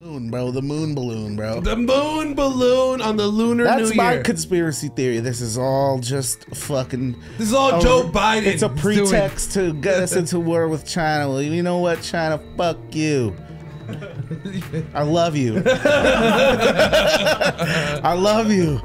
Moon, bro, the moon balloon, bro. The moon balloon on the lunar New Year. That's my conspiracy theory. This is all just fucking... This is all Joe Biden. It's a pretext to get us into war with China. Well, you know what, China? Fuck you. I love you. I love you.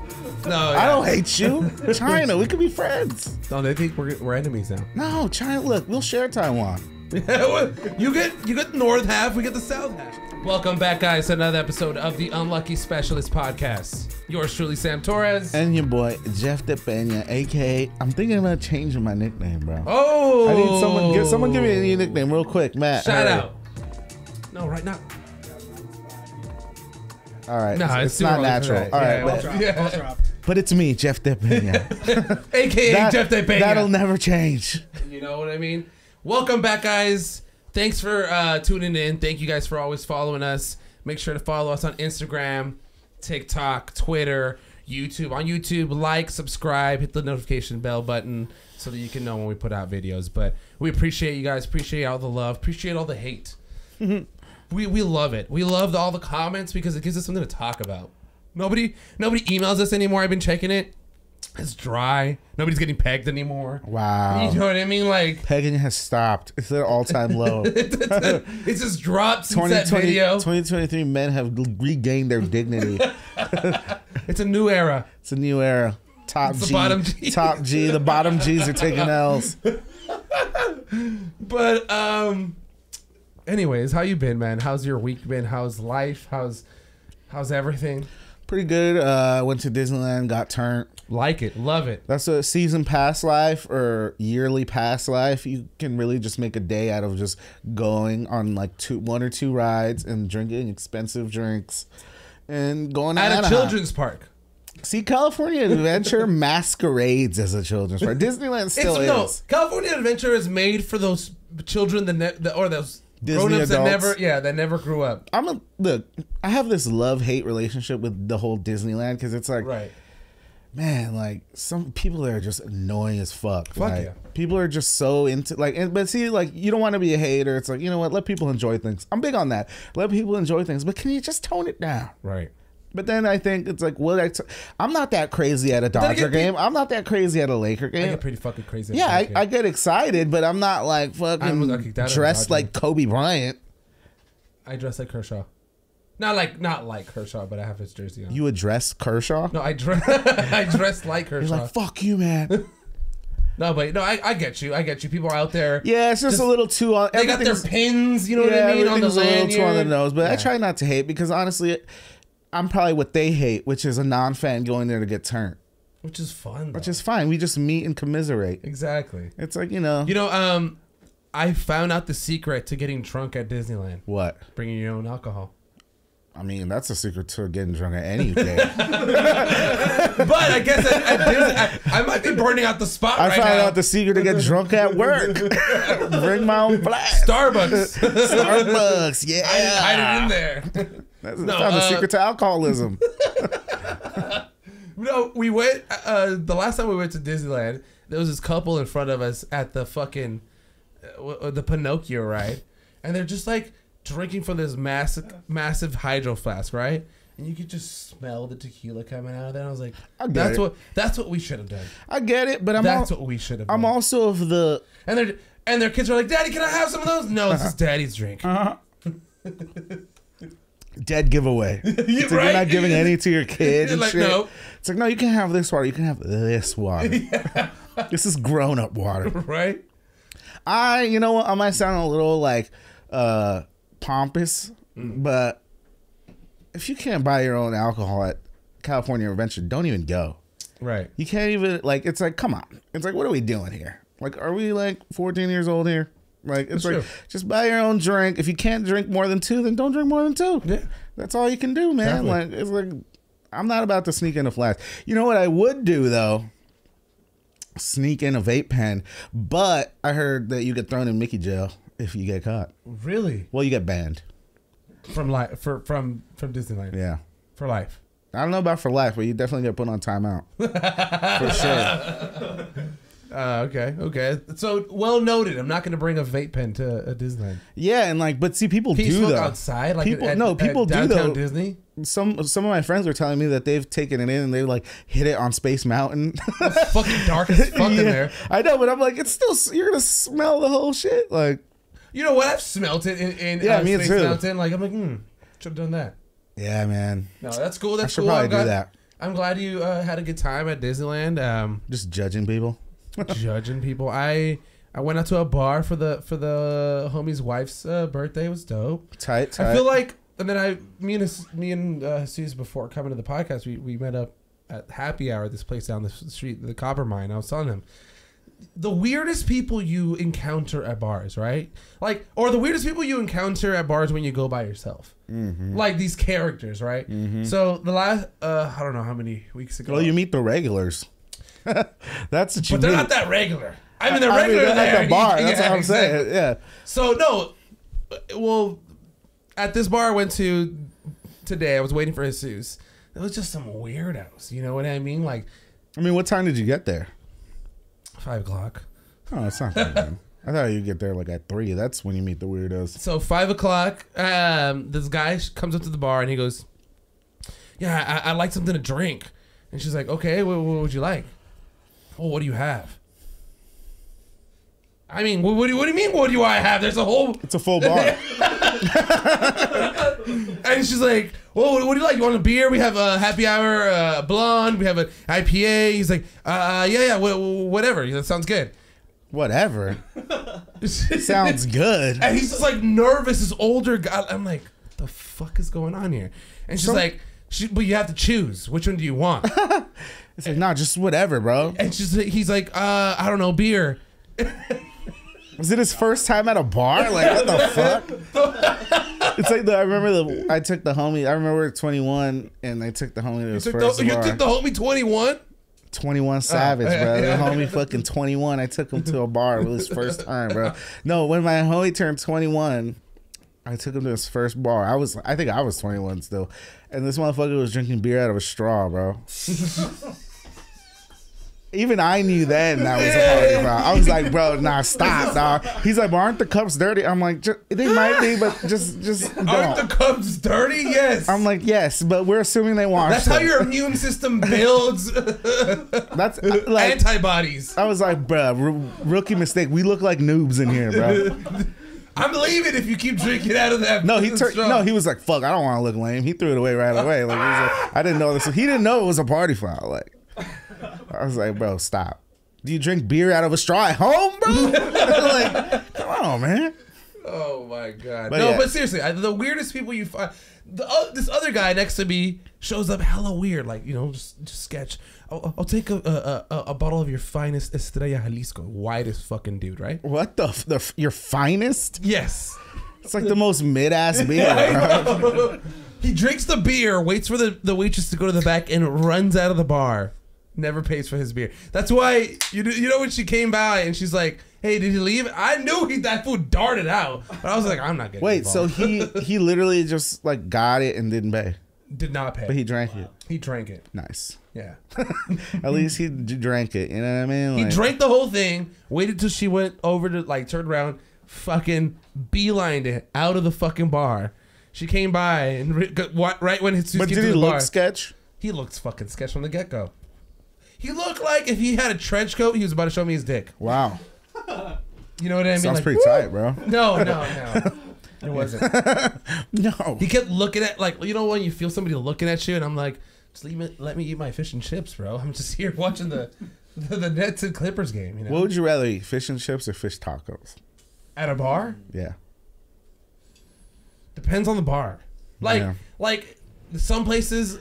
No, I don't hate you. China, we could be friends. No, they think we're enemies now. No, China, look, we'll share Taiwan. You get the north half, we get the south half. Welcome back, guys, to another episode of the Unlucky Specialist Podcast. Yours truly, Sam Torres. And your boy, Jeff De Peña, a.k.a. I'm thinking about changing my nickname, bro. Oh! I need someone give me a new nickname real quick, Matt. Shout out. No, right now. All right, no, it's not natural. All right, but it's me, Jeff De Peña. a.k.a. Jeff De Peña. That'll never change. You know what I mean? Welcome back, guys. Thanks for tuning in. Thank you guys for always following us. Make sure to follow us on Instagram, TikTok, Twitter, YouTube. On YouTube, like, subscribe, hit the notification bell button so that you can know when we put out videos. But we appreciate you guys. Appreciate all the love. Appreciate all the hate. we love it. We love all the comments because it gives us something to talk about. Nobody emails us anymore. I've been checking it. It's dry. Nobody's getting pegged anymore. Wow. You know what I mean? Like, pegging has stopped. It's at an all-time low. It's just dropped since that video. 2023 men have regained their dignity. It's a new era. It's a new era. Top it's G. The bottom G. Top G. The bottom G's are taking L's. But anyways, how you been, man? How's your week been? How's life? How's everything? Pretty good. Went to Disneyland, got turned. Like it, love it. That's a season pass life or yearly pass life. You can really just make a day out of just going on like one or two rides and drinking expensive drinks and going at a children's park. See, California Adventure masquerades as a children's park. Disneyland still is. No, California Adventure is made for those children or those grown-ups that never grew up. Look, I have this love-hate relationship with the whole Disneyland because it's like, right. Man, like some people there are just annoying as fuck. Fuck like, yeah. People are just so into but see, like you don't want to be a hater. It's like, you know what? Let people enjoy things. I'm big on that. Let people enjoy things, but can you just tone it down? Right. But then I think it's like, I'm not that crazy at a Dodger game. I'm not that crazy at a Laker game. I get pretty fucking crazy. Yeah, I get excited, but I'm not like fucking dressed like Kobe Bryant. I dress like Kershaw. Not like Kershaw, but I have his jersey on. You address Kershaw? No, I dress like Kershaw. You're like, fuck you, man. No, I get you. I get you. People are out there. Yeah, it's just a little too on. They got their pins, you know what I mean, on the lanyard. A little too on the nose, but I try not to hate because honestly, I'm probably what they hate, which is a non-fan going there to get turned. Which is fun, though. Which is fine. We just meet and commiserate. Exactly. It's like, I found out the secret to getting drunk at Disneyland. What? Bringing your own alcohol. I mean, that's a secret to getting drunk at any day. But I guess I might be burning out the spot right now. I found out the secret to get drunk at work. Bring my own flask. Starbucks, yeah. I hide it in there. That's the secret to alcoholism. No, we went, the last time we went to Disneyland, there was this couple in front of us at the fucking, the Pinocchio ride. And they're just like, drinking from this massive hydro flask, right? And you could just smell the tequila coming out of there. I was like, that's what we should have done. I get it, but what we should have done. I'm also of the and their kids are like, Daddy, can I have some of those? No, this is Daddy's drink. Dead giveaway. It's like you're not giving any to your kid. You're and like, shit. No. It's like, no, you can't have this water. You can have this water. Yeah. This is grown up water. Right? You know what? I might sound a little like pompous, but if you can't buy your own alcohol at California Adventure, don't even go. Right. You can't even, like, it's like, come on. It's like, what are we doing here? Like, are we like 14 years old here? Like, it's like, just buy your own drink. If you can't drink more than two, then don't drink more than two. Yeah. That's all you can do, man. Definitely. Like, it's like, I'm not about to sneak in a flask. You know what I would do, though? Sneak in a vape pen. But I heard that you get thrown in Mickey jail if you get caught. Really? Well, you get banned. From Disneyland. Yeah. For life. I don't know about for life, but you definitely get put on timeout. For sure. Okay. So well noted. I'm not going to bring a vape pen to Disneyland. Yeah, and like, but see, people do Peaceful though. outside, like people at do downtown though. Disney. Some of my friends were telling me that they've taken it in and they like hit it on Space Mountain. It's fucking dark as fuck in there. I know, but I'm like, it's still, you're gonna smell the whole shit. Like, you know what? I've smelt it in me Space too. Mountain. Like I'm like, should have done that. yeah, man. No, that's cool. That's I should cool. probably do that. I'm glad you had a good time at Disneyland. Just judging people. Judging people. I went out to a bar for the homie's wife's birthday. It was dope. Tight. I feel like, and then me and Suze before coming to the podcast, we met up at happy hour at this place down the street, the Copper Mine. I was telling him the weirdest people you encounter at bars, right? Like, or the weirdest people you encounter at bars when you go by yourself. Mm-hmm. Like these characters, right? Mm-hmm. So the last, I don't know how many weeks ago. Well, you meet the regulars. That's what you But they're meet. not that regular. I mean, they're regular there. at the bar. That's Yeah, what I'm exactly. saying. Yeah. So, no. Well, at this bar I went to today, I was waiting for Jesus. It was just some weirdos. You know what I mean? Like, I mean, what time did you get there? 5 o'clock. Oh, it's not that bad. I thought you'd get there like at 3. That's when you meet the weirdos. So 5 o'clock, this guy comes up to the bar and he goes, yeah, I'd like something to drink. And she's like, okay, what would you like? Well, what do you have? I mean, what do you mean, what do I have? There's a whole... It's a full bar. And she's like, well, what do you like? You want a beer? We have a happy hour blonde. We have an IPA. He's like, yeah, whatever. That sounds good. Whatever. Sounds good. And he's just like nervous, this older guy. I'm like, what the fuck is going on here? And she's like, but you have to choose. Which one do you want? It's like, nah, just whatever, bro. And he's like, I don't know, beer. Was it his first time at a bar? Like, what the fuck? It's like I remember I took the homie. I remember 21, and I took the homie to his first bar. You took the homie 21? 21 Savage, bro. The homie fucking 21. I took him to a bar. It was his first time, bro. No, when my homie turned 21, I took him to his first bar. I think I was 21 still. And this motherfucker was drinking beer out of a straw, bro. Even I knew then that was a party, bro. I was like, bro, nah, stop, dog. He's like, well, aren't the cups dirty? I'm like, they might be, but just don't. Aren't the cups dirty? Yes. I'm like, yes, but we're assuming they washed. That's how your immune system builds That's like antibodies. I was like, bro, rookie mistake. We look like noobs in here, bro. I'm leaving if you keep drinking out of that. No, he was like, fuck, I don't want to look lame. He threw it away right away. Like, he was like, I didn't know this. He didn't know it was a party foul. Like, I was like, bro, stop. Do you drink beer out of a straw at home, bro? Like, come on, man. Oh my god. But But seriously, the weirdest people you find. This other guy next to me shows up hella weird, like, you know, just sketch. I'll take a bottle of your finest Estrella Jalisco. Whitest fucking dude, right? What your finest? Yes. It's like the most mid-ass beer, bro. He drinks the beer, waits for the waitress to go to the back, and runs out of the bar. Never pays for his beer. That's why you know when she came by and she's like, "Hey, did he leave?" I knew that fool darted out, but I was like, "I'm not getting." Wait, involved. so he literally just like got it and didn't pay, did not pay, but he drank it. He drank it. Nice. Yeah. At least he drank it. You know what I mean? He Like, drank the whole thing. Waited till she went over to turned around, fucking beelined it out of the fucking bar. She came by and right when his but came did to he the look bar, sketch? He looked fucking sketch from the get go. He looked like if he had a trench coat, he was about to show me his dick. Wow. You know what I mean? Sounds like, pretty tight, bro. No. It wasn't. No. He kept looking at, like, you know when you feel somebody looking at you, and I'm like, just let me eat my fish and chips, bro. I'm just here watching the Nets and Clippers game. You know? What would you rather eat, fish and chips or fish tacos? At a bar? Yeah. Depends on the bar. Like some places,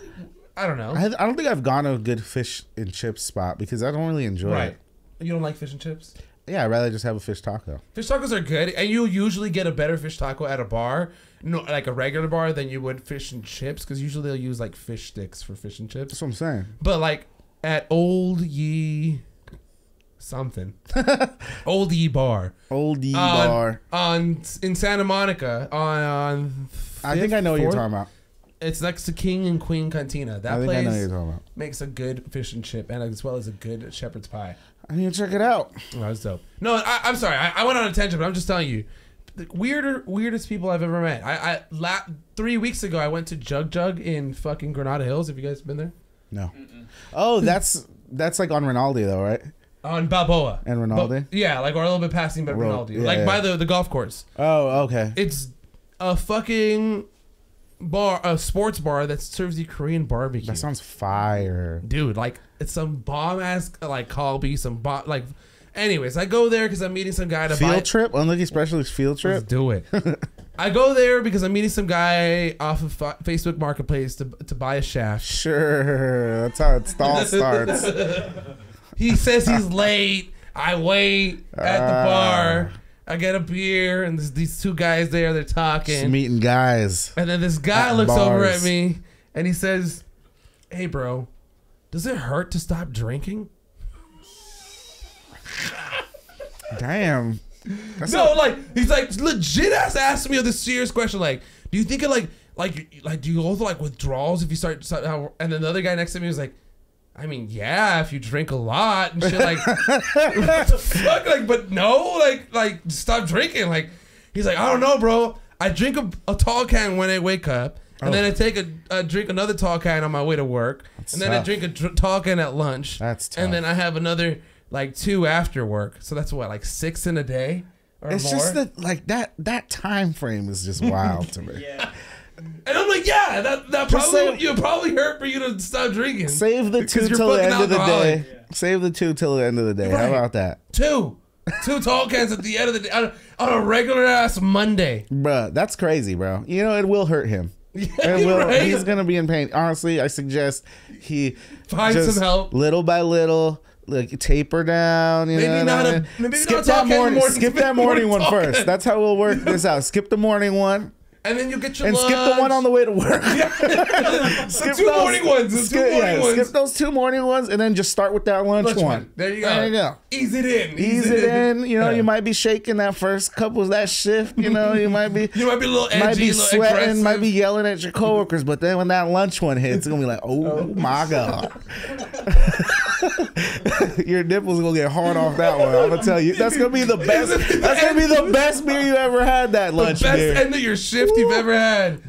I don't know. I don't think I've gone to a good fish and chips spot because I don't really enjoy it. You don't like fish and chips? Yeah, I'd rather just have a fish taco. Fish tacos are good, and you usually get a better fish taco at a bar, like a regular bar, than you would fish and chips, because usually they'll use like fish sticks for fish and chips. That's what I'm saying. But like at Old Ye something, Old Ye Bar, bar in Santa Monica on. I think I know what you're talking about. It's next to King and Queen Cantina. That I think place I know what you're talking about. makes a good fish and chip, and as well as a good shepherd's pie. I need to check it out. Oh, that's dope. No, I'm sorry. I went on a tangent, but I'm just telling you, the weirdest people I've ever met. 3 weeks ago, I went to Jug Jug in fucking Granada Hills. Have you guys been there? No. Oh, that's like on Rinaldi though, right? On Balboa. And Rinaldi? Yeah, like, or a little bit passing by Rinaldi. Yeah, like, by the golf course. Oh, okay. It's a fucking bar, a sports bar that serves you Korean barbecue. That sounds fire. Dude, like, it's some bomb-ass, like, Kalbi, like... Anyways, I go there because I'm meeting some guy to buy... Field trip? Unlucky Specialist field trip? Let's do it. I go there because I'm meeting some guy off of Facebook Marketplace to buy a shaft. Sure. That's how it all starts. He says he's late. I wait at the bar. I get a beer, and there's these two guys there. They're talking. Just meeting guys. And then this guy looks over at me, and he says, "Hey, bro, does it hurt to stop drinking?" Damn. No, like, he's like legit asked me this serious question. Like, do you think it like do you go through like withdrawals if you start? And then the other guy next to me was like, I mean, yeah, if you drink a lot and shit, like, what the fuck? Like, but no, like, stop drinking. Like, he's like, I don't know, bro. I drink a tall can when I wake up, and then I take drink another tall can on my way to work, and then I drink a tall can at lunch. That's tough. And then I have another like 2 after work. So that's what, like 6 in a day or it's more? just that, like, that time frame is just wild to me. Yeah. And I'm like, yeah, that probably hurt for you to stop drinking. Save the 2 till the end of the day. Yeah. Save the 2 till the end of the day. Right. How about that? 2 tall cans at the end of the day on a regular ass Monday. Bruh, that's crazy, bro. You know, it will hurt him. Yeah, it will. Right? He's gonna be in pain. Honestly, I suggest he find some help, little by little. Like, taper down, you know. Maybe skip that morning. Skip that morning one first. That's how we'll work this out. Skip the morning one. And then you get your lunch. Skip the one on the way to work. skip the 2 morning ones. Skip those 2 morning ones, and then just start with that lunch one. There you go. There you go. Ease it in. Ease it in. You know, you might be shaking that first couple of that shift. You know, you might be. You might be a little edgy, might be sweating. aggressive. Might be yelling at your coworkers. But then when that lunch one hits, it's gonna be like, oh my god. Your nipples gonna get hard off that one. I'm gonna tell you, that's gonna be the best. That's gonna be the best beer you ever had. That lunch beer. The best end of your shift you've ever had.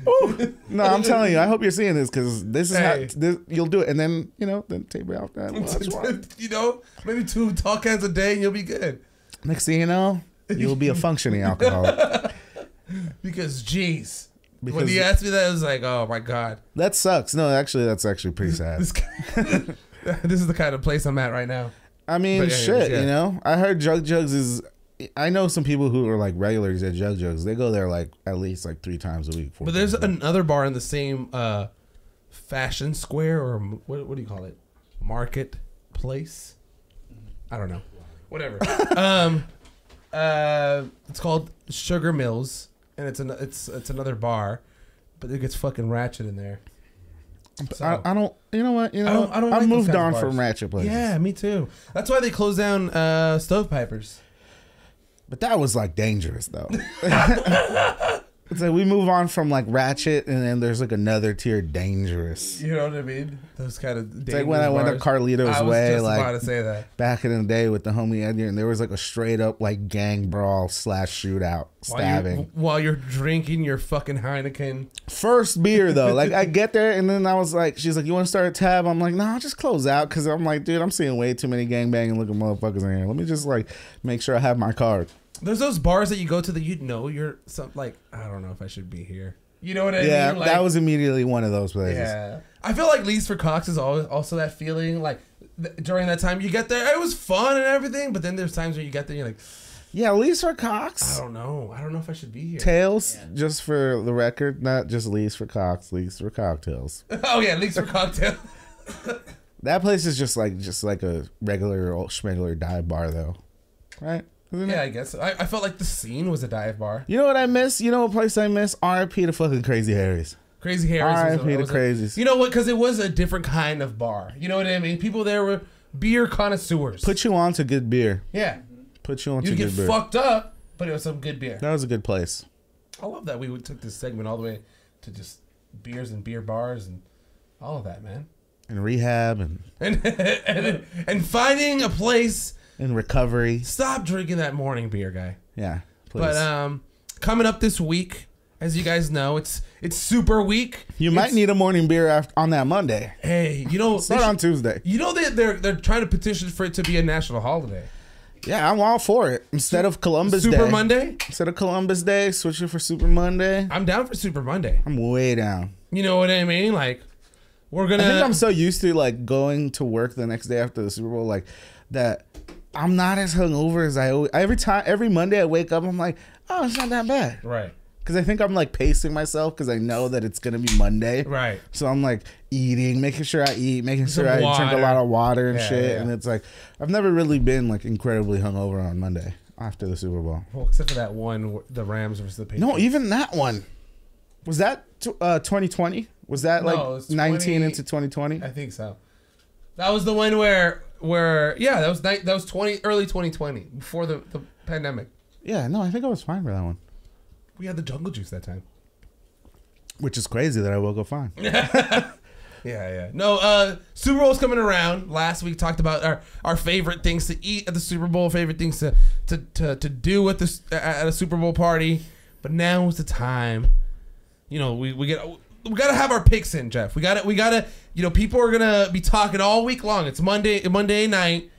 No, I'm telling you. I hope you're seeing this because this is how you'll do it, and then then taper out that lunch one. You know, maybe 2 tall cans a day, and you'll be good. Next thing you know, you'll be a functioning alcoholic. Because, jeez. When he asked me that, I was like, oh my god. That sucks. No, actually, that's actually pretty sad. This is the kind of place I'm at right now. I mean, shit, you know? I heard Jug Jugs is... I know some people who are like regulars at Jug Jugs. They go there like at least like 3 times a week. But there's another bar in the same fashion square, or what do you call it? Market place? I don't know. Whatever. It's called Sugar Mills, and it's another bar, but it gets fucking ratchet in there. So, I don't. You know what? You know, I moved on from ratchet places. Yeah, me too. That's why they closed down Stovepipers. But that was like dangerous though. It's like we move on from like ratchet, and then there's like another tier dangerous. You know what I mean? Those kind of. It's like when I went to Carlito's Way, just like about to say that. Back in the day with the homie Eddie, and there was like a straight up like gang brawl / shootout stabbing while you're drinking your fucking Heineken. First beer though, like I get there, and then I was like, she's like, "You want to start a tab?" I'm like, "No, I'll just close out," because I'm like, dude, I'm seeing way too many gangbanging looking motherfuckers in here. Let me just like make sure I have my card. There's those bars that you go to that you're like, I don't know if I should be here. You know what I mean? Yeah, like, that was immediately one of those places. Yeah, I feel like Lee's for Cox is also that feeling. Like during that time you get there, it was fun and everything, but then there's times where you get there, and you're like, yeah, Lee's for Cox. I don't know if I should be here. Tails, just for the record, not just Lee's for Cox, Lee's for cocktails. Oh yeah, Lee's for cocktails. That place is just like a regular old schmegular dive bar though, right? Yeah, I guess. I felt like the scene was a dive bar. You know what I miss? You know what place I miss? R.I.P. to fucking Crazy Harry's. Crazy Harry's. R.I.P. to Crazies. You know what? Because it was a different kind of bar. You know what I mean? People there were beer connoisseurs. Put you on to good beer. Yeah. Put you on to good beer. You get fucked up, but it was some good beer. That was a good place. I love that we took this segment all the way to just beers and beer bars and all of that, man. And rehab and finding a place in recovery. Stop drinking that morning beer, guy. Yeah, please. But coming up this week, as you guys know, it's Super Week. You might need a morning beer on that Monday. Hey, start on Tuesday. You know they're trying to petition for it to be a national holiday. Yeah, I'm all for it. Instead of Columbus Day. Super Monday? Instead of Columbus Day, switch it for Super Monday. I'm down for Super Monday. I'm way down. You know what I mean? Like, I think I'm so used to like going to work the next day after the Super Bowl, like that I'm not as hungover as I always. Every Monday I wake up, I'm like, oh, it's not that bad. Right. Because I think I'm like pacing myself because I know that it's going to be Monday. Right. So I'm like eating, making sure I eat, making sure I drink a lot of water and shit. Yeah. And it's like, I've never really been like incredibly hungover on Monday after the Super Bowl. Well, except for that one, the Rams versus the Patriots. No, even that one. Was that 2020? Was that like 19 into 2020? I think so. That was the one where that was early 2020 before the pandemic. Yeah, no, I think I was fine for that one. We had the jungle juice that time. Which is crazy that I woke up fine. Yeah. No, Super Bowl's coming around. Last week talked about our favorite things to eat at the Super Bowl, favorite things to do at a Super Bowl party. But now is the time. You know, we gotta have our picks in, Jeff. We gotta. You know, people are gonna be talking all week long. It's Monday night.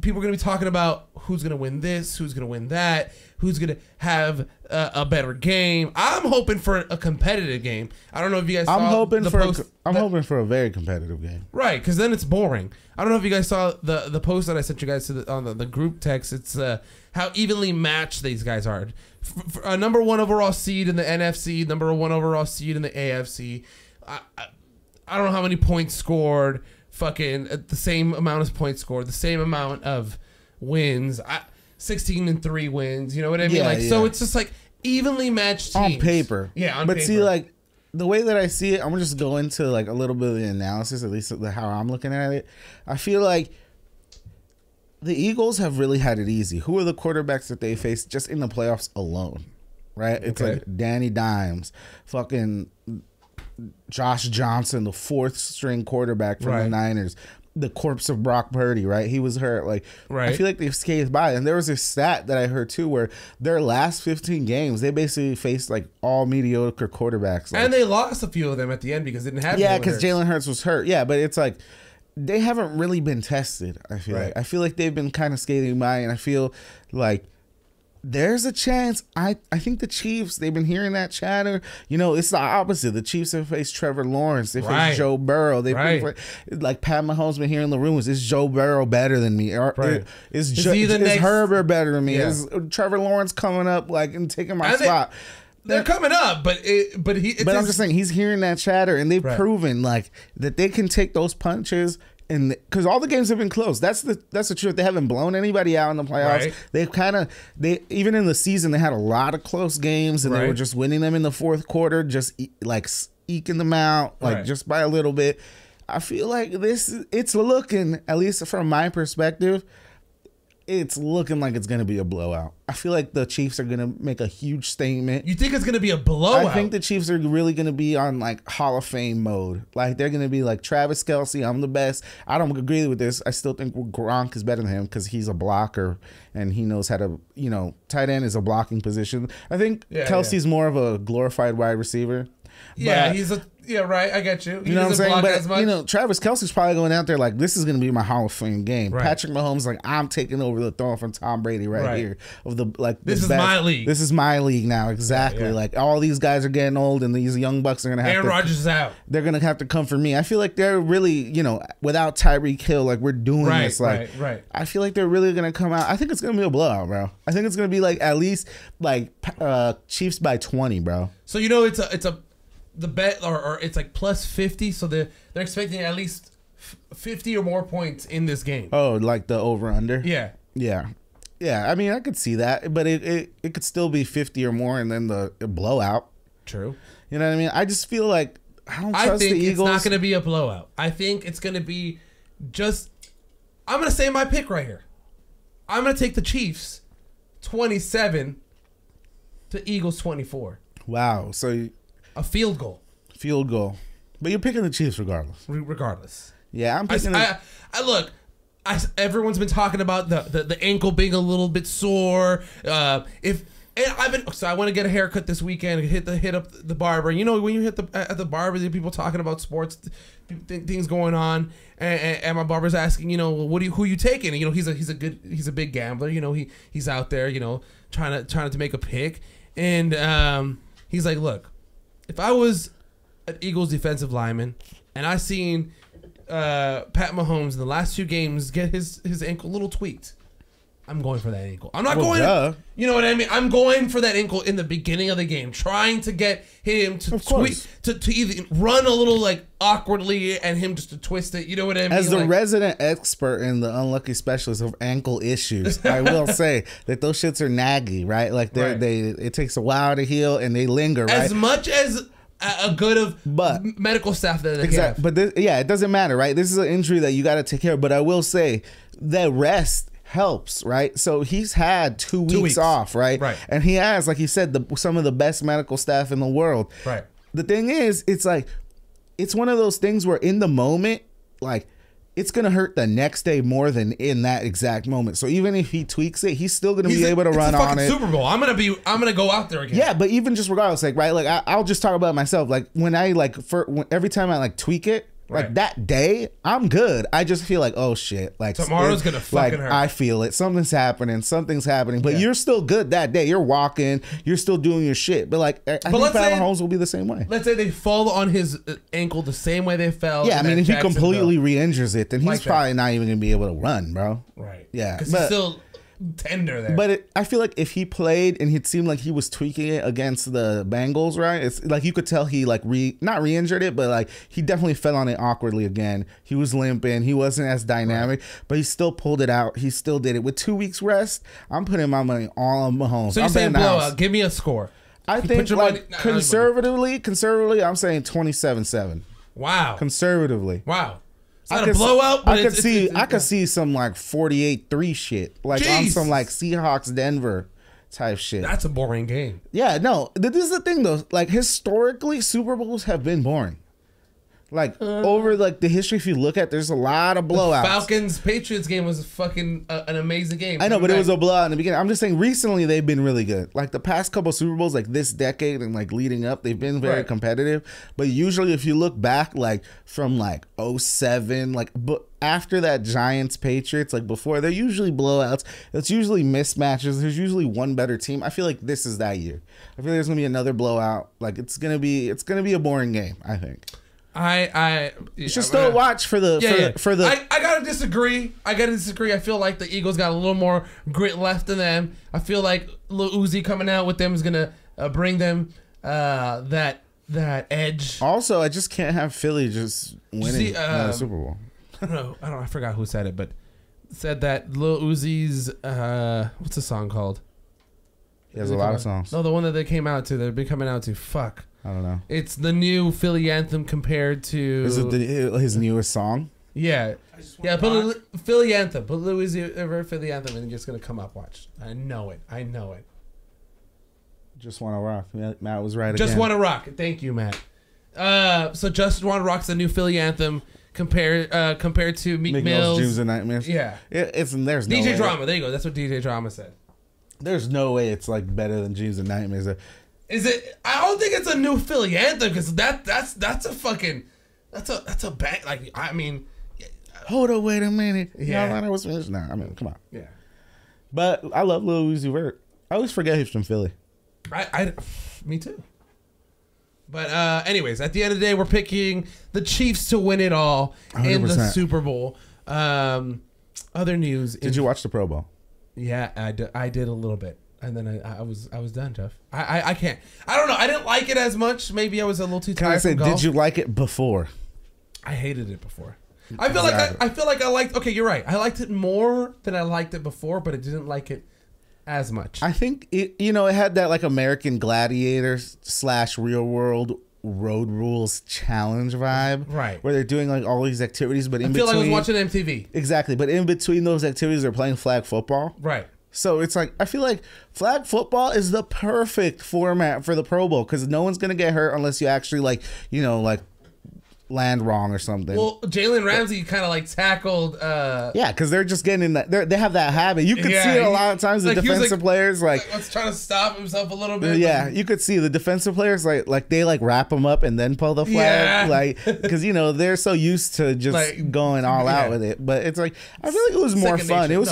People are gonna be talking about who's gonna win this, who's gonna win that, who's gonna have a better game. I'm hoping for a competitive game. I don't know if you guys saw I'm hoping for a very competitive game. Right, because then it's boring. I don't know if you guys saw the post that I sent you guys on the group text. It's how evenly matched these guys are. A number one overall seed in the NFC, number one overall seed in the AFC. I don't know how many points scored. Fucking the same amount of points scored, the same amount of wins. 16-3 wins. You know what I mean? Yeah. So it's just like evenly matched teams. On paper. Yeah, on paper. But see, like the way that I see it, I'm gonna just go into like a little bit of the analysis, at least how I'm looking at it. I feel like the Eagles have really had it easy. Who are the quarterbacks that they face just in the playoffs alone? Right? It's like Danny Dimes, fucking Josh Johnson, the fourth string quarterback from the Niners, the corpse of Brock Purdy, right? He was hurt. Like, I feel like they've scathed by. And there was a stat that I heard too where their last 15 games, they basically faced like all mediocre quarterbacks. Like, and they lost a few of them at the end because they didn't have because Jalen Hurts was hurt. Yeah, but it's like they haven't really been tested, I feel like. I feel like they've been kind of skating by, and I feel like there's a chance. I think the Chiefs, they've been hearing that chatter. You know, it's the opposite. The Chiefs have faced Trevor Lawrence. They faced Joe Burrow. They've been like Pat Mahomes been hearing the rumors. Is Joe Burrow better than me? Is Herbert better than me? Yeah. Is Trevor Lawrence coming up like and taking my spot? They're coming up, but I'm just saying he's hearing that chatter, and they've proven like that they can take those punches. And because all the games have been close, that's the truth. They haven't blown anybody out in the playoffs. They've even in the season they had a lot of close games, and they were just winning them in the fourth quarter, just like eking them out, like just by a little bit. I feel like it's looking, at least from my perspective, it's looking like it's going to be a blowout. I feel like the Chiefs are going to make a huge statement. You think it's going to be a blowout? I think the Chiefs are really going to be on like Hall of Fame mode. Like they're going to be like Travis Kelce, I'm the best. I don't agree with this. I still think Gronk is better than him because he's a blocker and he knows how to, tight end is a blocking position. I think Kelsey's more of a glorified wide receiver. Yeah, I get you. You know what I'm saying? But Travis Kelce's probably going out there like, this is going to be my Hall of Fame game. Right. Patrick Mahomes like, I'm taking over the throne from Tom Brady right here. This is my league. This is my league now. Exactly. Yeah. Like all these guys are getting old, and these young bucks are going to have Aaron Rodgers is out. They're going to have to come for me. I feel like they're really, without Tyreek Hill, like we're doing this. Like, I feel like they're really going to come out. I think it's going to be a blowout, bro. I think it's going to be like at least like Chiefs by 20, bro. So the bet or it's like plus 50, so they're expecting at least 50 or more points in this game. Oh, like the over under? Yeah. I mean, I could see that, but it could still be 50 or more, and then the blowout. True. You know what I mean? I just feel like I don't trust the Eagles. It's not going to be a blowout. I think it's going to be I'm going to say my pick right here. I'm going to take the Chiefs 27 to Eagles 24. Wow. So a field goal. Field goal. But you're picking the Chiefs regardless. Regardless. Yeah, I'm picking look, everyone's been talking about the ankle being a little bit sore. So I want to get a haircut this weekend. Hit up the barber. You know, when you hit at the barber, there are people talking about sports, things going on, and my barber's asking, you know, who you taking? You know, he's a big gambler. You know, he's out there, you know, trying to make a pick, and he's like, look, if I was an Eagles defensive lineman and I seen Pat Mahomes in the last 2 games get his ankle a little tweaked, I'm going for that ankle. I'm not going. You know what I mean? I'm going for that ankle in the beginning of the game, trying to get him to either run a little like awkwardly and him just to twist it. You know what I mean? As the resident expert and the unlucky specialist of ankle issues, I will say that those shits are naggy, right? Like it takes a while to heal and they linger, right? As much as a good of medical staff that they have. But it doesn't matter, right? This is an injury that you got to take care of. But I will say that rest helps, right? So he's had 2 weeks off, right? Right. And he has, like you said, some of the best medical staff in the world. Right. The thing is, it's like, it's one of those things where in the moment, like, it's going to hurt the next day more than in that exact moment. So even if he tweaks it, he's still going to be able to run on it. Super Bowl. I'm going to go out there again. Yeah, but even just regardless, like, right, like I'll just talk about myself. Like when I every time I like tweak it, like that day, I'm good. I just feel like, oh shit, like tomorrow's gonna fucking hurt. I feel it. Something's happening. But you're still good that day. You're walking. You're still doing your shit. But like, I think Pat Mahomes will be the same way. Let's say they fall on his ankle the same way they fell. Yeah, I mean, if he completely re-injures it, then he's probably not even gonna be able to run, bro. Right. Yeah, because he's still tender there. But I feel like if he played and it seemed like he was tweaking it against the Bengals, right? It's like you could tell he like not re-injured it, but like he definitely fell on it awkwardly again. He was limping. He wasn't as dynamic, but he still pulled it out. He still did it. With 2 weeks rest, I'm putting my money all on Mahomes. So you're saying blowout. Give me a score. I think like conservatively, I'm saying 27-7. Wow. Conservatively. Wow. It's not a blowout, but I could see some like 48-3 shit, like on some like Seahawks Denver type shit. That's a boring game. Yeah, no. This is the thing though. Like historically, Super Bowls have been boring. Like over like the history, if you look at, there's a lot of blowouts. Falcons Patriots game was fucking an amazing game. I know, but it was a blowout in the beginning. I'm just saying recently they've been really good. Like the past couple of Super Bowls, like this decade and like leading up, they've been very competitive. But usually, if you look back, like from like 07, like but after that Giants Patriots, like before, they're usually blowouts. It's usually mismatches. There's usually one better team. I feel like this is that year. I feel like there's gonna be another blowout. Like it's gonna be a boring game, I think. You should still watch for the. I gotta disagree. I feel like the Eagles got a little more grit left in them. I feel like Lil Uzi coming out with them is gonna bring them that edge. Also, I just can't have Philly just winning the Super Bowl. I don't know. I forgot who said it, but said that Lil Uzi's what's the song called? He has a lot of songs. No, the one that they came out to. They've been coming out to. Fuck. I don't know. It's the new Philly anthem compared to. Is it his newest song? Yeah. Yeah, put Philly anthem. Put Louis over Philly anthem and it's just going to come up. Watch. I know it. Just Want to Rock. Matt was right Just again. Want to Rock. Thank you, Matt. So Just Want to Rock's the new Philly anthem compared to Meek Mill's Dreams and Nightmares. Yeah. There's no DJ way. Drama. There you go. That's what DJ Drama said. There's no way it's like better than Dreams and Nightmares. Is it? I don't think it's a new Philly anthem because that's a fucking that's a bang. Like I mean, hold on, wait a minute. Yeah, I was finished now. I mean, come on. Yeah, but I love Lil Uzi Vert. I always forget he's from Philly. Me too. But anyways, at the end of the day, we're picking the Chiefs to win it all 100%. In the Super Bowl. Other news. Did you watch the Pro Bowl? Yeah, I did a little bit. And then I was done, Jeff. I can't. I don't know. I didn't like it as much. Maybe I was a little too tired. Can I say, did you like it before? I hated it before. I feel like I liked. Okay, you're right. I liked it more than I liked it before, but I didn't like it as much. I think it had that like American Gladiator / Real World Road Rules challenge vibe, right? Where they're doing like all these activities, but in between, like I was watching MTV. Exactly, but in between those activities, they're playing flag football, right? So it's like, I feel like flag football is the perfect format for the Pro Bowl because no one's going to get hurt unless you actually land wrong or something. Well, Jalen Ramsey kind of like tackled. Yeah, because they're just getting in that. They have that habit. You could see it a lot of times. The defensive players like was trying to stop himself a little bit. Yeah, you could see the defensive players like they wrap him up and then pull the flag, because they're so used to just going all out with it. But it's like I feel like it was more fun. It was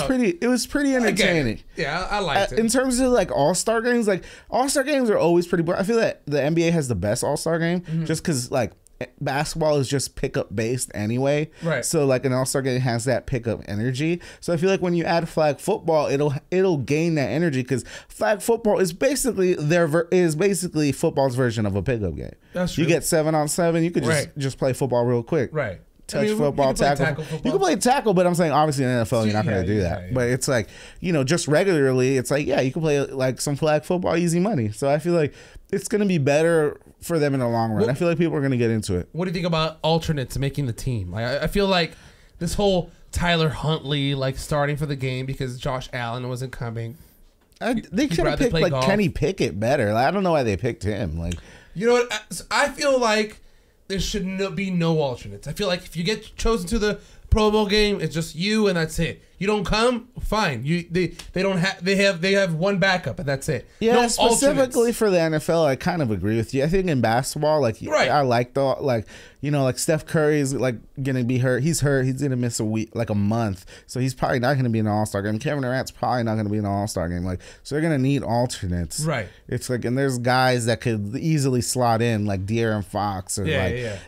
pretty entertaining. Yeah, I liked it. In terms of like All-Star games, All-Star games are always pretty. I feel that the NBA has the best All-Star game just because basketball is just pickup based anyway, right? So like an All-Star game has that pickup energy. So I feel like when you add flag football, it'll gain that energy because flag football is basically football's version of a pickup game. That's true. You get 7-on-7. You could just play football real quick, right? Touch football, tackle. You can play tackle, but I'm saying obviously in the NFL you're not going to do that. Yeah. But it's like just regularly, it's like you can play like some flag football, easy money. So I feel like it's going to be better for them in the long run. I feel like people are going to get into it. What do you think about alternates making the team? I feel like this whole Tyler Huntley starting for the game because Josh Allen wasn't coming. They could have picked like Kenny Pickett better. I don't know why they picked him. You know what? I feel like there should be no alternates. I feel like if you get chosen to the Pro Bowl game, it's just you and that's it. You don't come, fine. They have one backup and that's it. Yeah, no specifically alternates. For the NFL, I kind of agree with you. I think in basketball, I like Steph Curry's gonna be hurt. He's hurt. He's gonna miss a month, so he's probably not gonna be in an All-Star game. Kevin Durant's probably not gonna be in an All-Star game. So they're gonna need alternates. Right. It's and there's guys that could easily slot in De'Aaron Fox or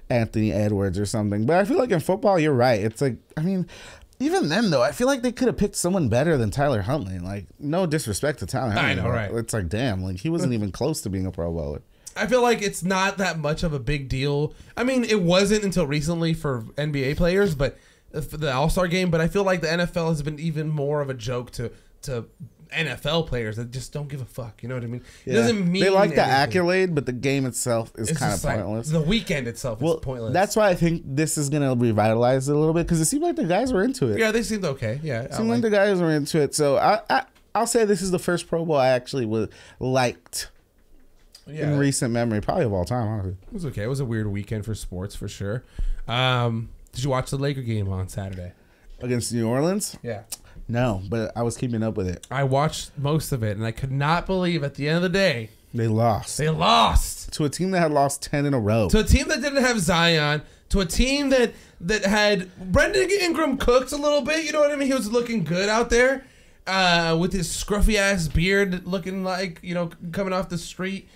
Anthony Edwards or something. But I feel like in football, you're right. It's even then, though, I feel like they could have picked someone better than Tyler Huntley. No disrespect to Tyler Huntley. I know, right? It's damn, he wasn't even close to being a Pro Bowler. I feel like it's not that much of a big deal. I mean, it wasn't until recently for NBA players, but for the All-Star game. But I feel like the NFL has been even more of a joke to NFL players that just don't give a fuck. You know what I mean? It doesn't mean they like anything. the accolade, but the game itself is kind of pointless. The weekend itself is pointless. That's why I think this is gonna revitalize it a little bit because it seemed like the guys were into it. Yeah, they seemed okay. Yeah, it seemed like the guys were into it. So I'll say this is the first Pro Bowl I actually liked in recent memory, probably of all time. Honestly, it was okay. It was a weird weekend for sports for sure. Did you watch the Laker game on Saturday against New Orleans? Yeah. No, but I was keeping up with it. I watched most of it, and I could not believe at the end of the day they lost. They lost to a team that had lost 10 in a row. To a team that didn't have Zion. To a team that had Brendan Ingram cooked a little bit. You know what I mean? He was looking good out there with his scruffy ass beard, looking coming off the street.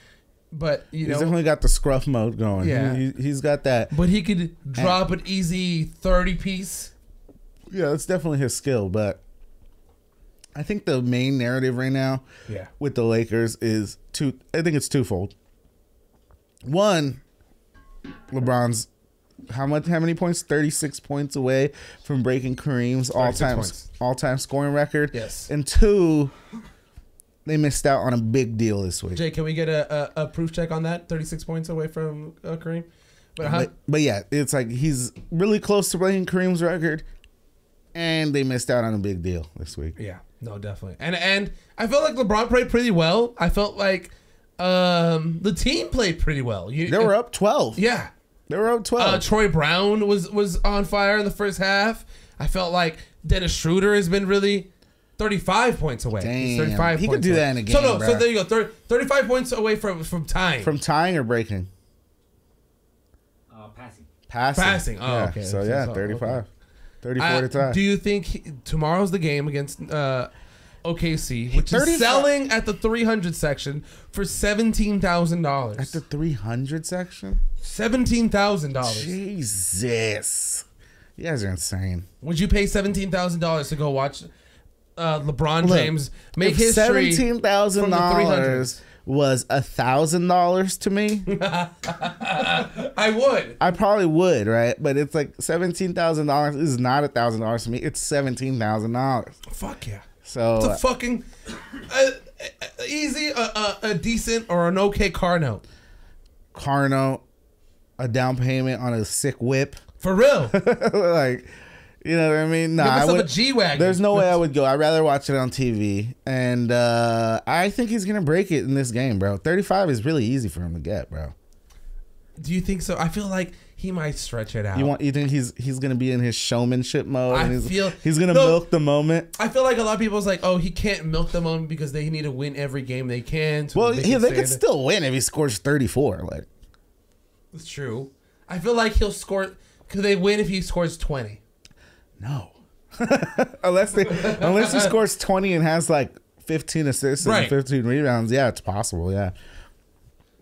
But he's definitely got the scruff mode going. Yeah, he's got that. But he could drop an easy 30-piece. Yeah, that's definitely his skill, but. I think the main narrative right now with the Lakers is I think it's twofold. One, LeBron's how many points? 36 points away from breaking Kareem's all-time scoring record. Yes. And two, they missed out on a big deal this week. Jay, can we get a proof check on that? 36 points away from Kareem? But yeah, it's he's really close to breaking Kareem's record, and they missed out on a big deal this week. Yeah. No, definitely. And I felt like LeBron played pretty well. I felt like the team played pretty well. They were up 12. Yeah. They were up 12. Troy Brown was on fire in the first half. I felt like Dennis Schroeder has been really 35 points away. Damn. He's 35 he points could do away. that in a game, So there you go. 35 points away from tying. From tying or breaking? Passing. Oh, okay. So, 35. Okay. 34 to tie. Do you think tomorrow's the game against OKC, which 35. is selling at the 300 section for $17,000? At the 300 section? $17,000. Jesus. You guys are insane. Would you pay $17,000 to go watch LeBron James make history? $17,000 was $1,000 to me. I would. I probably would, right? But it's $17,000 is not $1,000 to me. It's $17,000. Fuck yeah. So it's a fucking easy, a decent or an okay car note. Car note, a down payment on a sick whip. For real. You know what I mean? No, I would. A G-Wagon. There's no way I would go. I'd rather watch it on TV. And I think he's gonna break it in this game, bro. 35 is really easy for him to get, bro. Do you think so? I feel like he might stretch it out. You think he's gonna be in his showmanship mode? He's gonna no, milk the moment. I feel like a lot of people's like, oh, he can't milk the moment because they need to win every game they can. Well, they could still win if he scores 34. Like, it's true. I feel like he'll score. Could they win if he scores 20? No, unless he scores 20 and has like 15 assists and 15 rebounds. Yeah, it's possible. Yeah.